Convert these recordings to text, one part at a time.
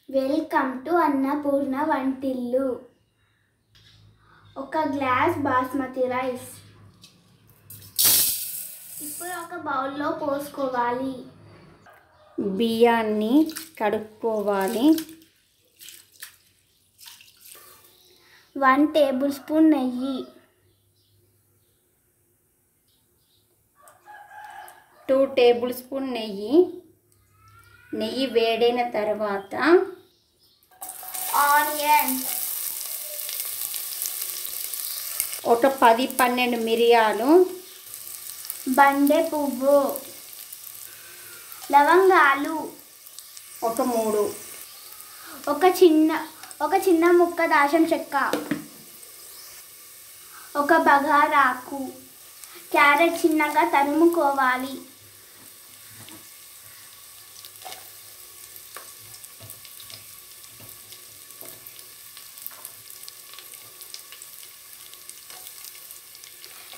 Welcome to Annapurna వంటిల్లు. ఒక glass basmati rice ఇప్పుడు ఒక బౌల్లో పోసుకోవాలి. బియ్యాన్ని కడుక్కోవాలి. 1 టేబుల్ స్పూన్ నెయ్యి, 2 టేబుల్ స్పూన్ నెయ్యి. నెయ్యి వేడైన తర్వాత ఆనియన్స్, ఒక 10-12 మిరియాలు, బండె పువ్వు, లవంగాలు, ఒక 3, ఒక చిన్న ముక్క దాల్చిన చెక్క, ఒక బగారాకు, క్యారెట్ చిన్నగా తరుముకోవాలి.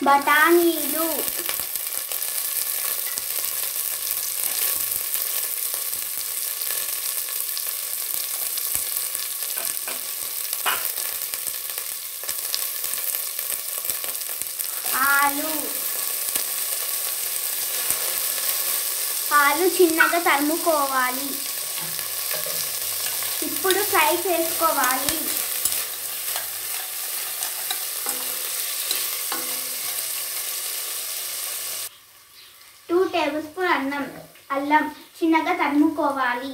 బఠానీలు, ఆలు చిన్నగా తరుముకోవాలి. ఇప్పుడు ఫ్రై చేసుకోవాలి. టూ టేబుల్ స్పూన్ అల్లం చిన్నగా తరుముకోవాలి.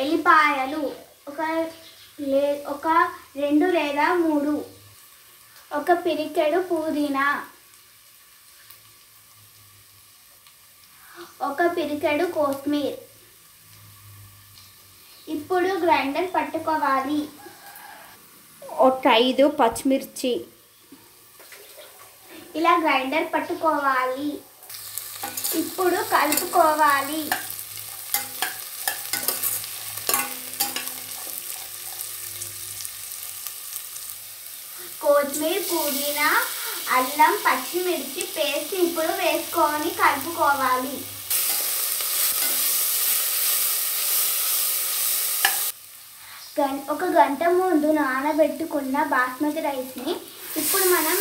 ఎల్లిపాయలు ఒక 2 లేదా 3, ఒక పిరికెడు పుదీనా, ఒక పిరికెడు కొత్తిమీర. ఇప్పుడు గ్రైండర్ పట్టుకోవాలి. ఒక 5 పచ్చిమిర్చి. ఇలా గ్రైండర్ పట్టుకోవాలి. ఇప్పుడు కలుపుకోవాలి. కొత్తిమీర, పుదీనా, అల్లం, పచ్చిమిర్చి పేస్ట్ ఇప్పుడు వేసుకొని కలుపుకోవాలి. ఒక గంట ముందు నానబెట్టుకున్న బాస్మతి రైస్ని ఇప్పుడు మనం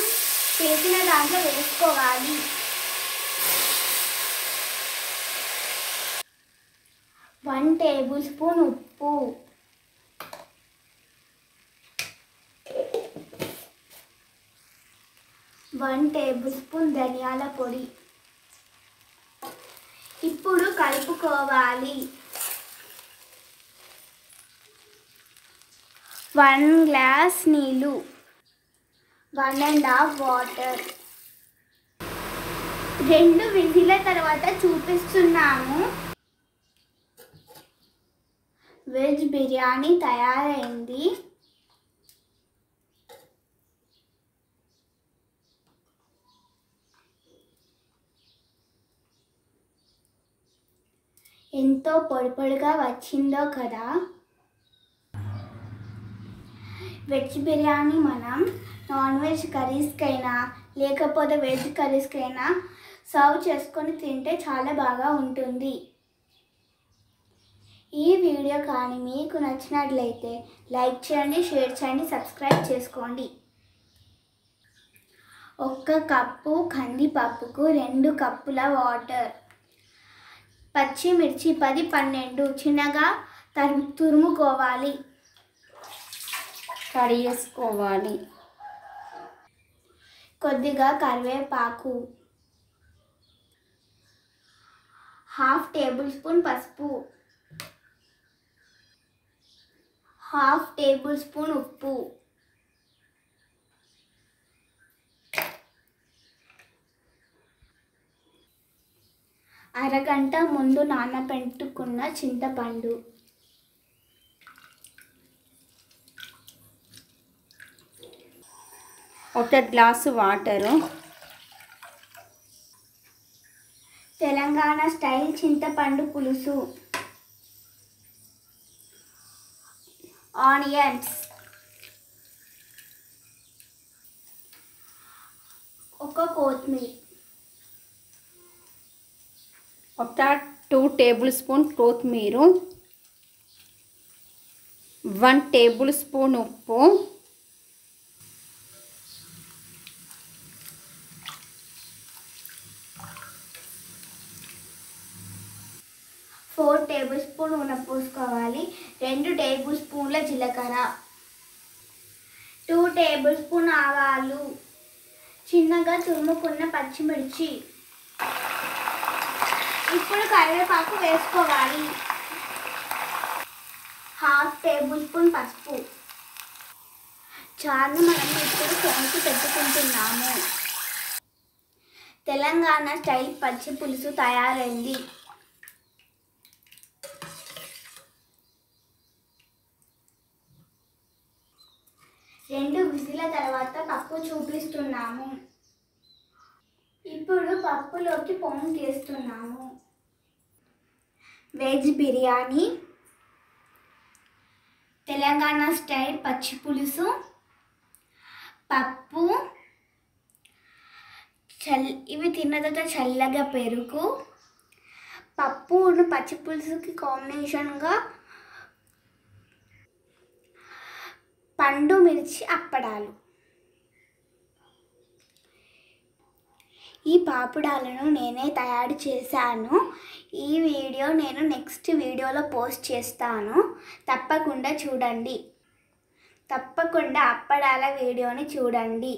చేసిన దాంట్లో వేసుకోవాలి. వన్ టేబుల్ స్పూన్ ఉప్పు, 1 టేబుల్ స్పూన్ ధనియాల పొడి. ఇప్పుడు కలుపుకోవాలి. 1 గ్లాస్ నీళ్ళు, 1.5 వాటర్. 2 విజిల్ల తర్వాత చూపిస్తున్నాము. వెజ్ బిర్యానీ తయారైంది. ఎంతో పొడిగా వచ్చిందో కదా. వెజ్ బిర్యానీ మనం నాన్ వెజ్ కర్రీస్కైనా లేకపోతే వెజ్ కర్రీస్కైనా సర్వ్ చేసుకొని తింటే చాలా బాగా ఉంటుంది. ఈ వీడియో కానీ మీకు నచ్చినట్లయితే లైక్ చేయండి, షేర్ చేయండి, సబ్స్క్రైబ్ చేసుకోండి. 1 కప్పు కందిపప్పుకు 2 కప్పుల వాటర్. పచ్చిమిర్చి 10-12 చిన్నగా తురుముకోవాలి. కడిగేసుకోవాలి. కొద్దిగా కరివేపాకు, 1/2 టేబుల్ స్పూన్ పసుపు, 1/2 టేబుల్ స్పూన్ ఉప్పు, అరగంట ముందు నానబెట్టుకున్న చింతపండు, ఒక గ్లాసు వాటరు, తెలంగాణ స్టైల్ చింతపండు పులుసు, ఆనియన్స్, ఒక కొత్తిమీర, ఒక 2 టేబుల్ స్పూన్ కొత్తిమీర, 1 టేబుల్ స్పూన్ ఉప్పు, 4 టేబుల్ స్పూన్ నూనె పోసుకోవాలి. 2 టేబుల్ స్పూన్ల జీలకర్ర, 2 టేబుల్ స్పూన్ ఆవాలు, చిన్నగా తురుముకున్న పచ్చిమిర్చి. ఇప్పుడు కరివేపాకు వేసుకోవాలి. 1/2 టేబుల్ స్పూన్ పసుపు. చారును మనం ఇప్పుడు పొంగి పెట్టుకుంటున్నాము. తెలంగాణ స్టైల్ పచ్చి పులుసు తయారైంది. రెండు విజిల తర్వాత పప్పు చూపిస్తున్నాము. ఇప్పుడు పప్పులోకి పొంగు చేస్తున్నాము. వెజ్ బిర్యానీ, తెలంగాణ స్టైల్ పచ్చి పులుసు, పప్పు, ఇవి తిన్న తర్వాత చల్లగా పెరుగు, పప్పును పచ్చి పులుసుకి కాంబినేషన్గా పండు మిర్చి అప్పడాలు. ఈ పాపుడాలను నేనే తయారు చేశాను. ఈ వీడియో నేను నెక్స్ట్ వీడియోలో పోస్ట్ చేస్తాను. తప్పకుండా చూడండి. తప్పకుండా అప్పడాల వీడియోని చూడండి.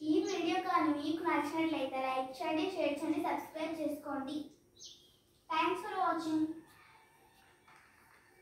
ఈ వీడియో కానీ మీకు నచ్చినట్లయితే లైక్ చేయండి, షేర్ చేయండి, సబ్స్క్రైబ్ చేసుకోండి. Thanks for watching.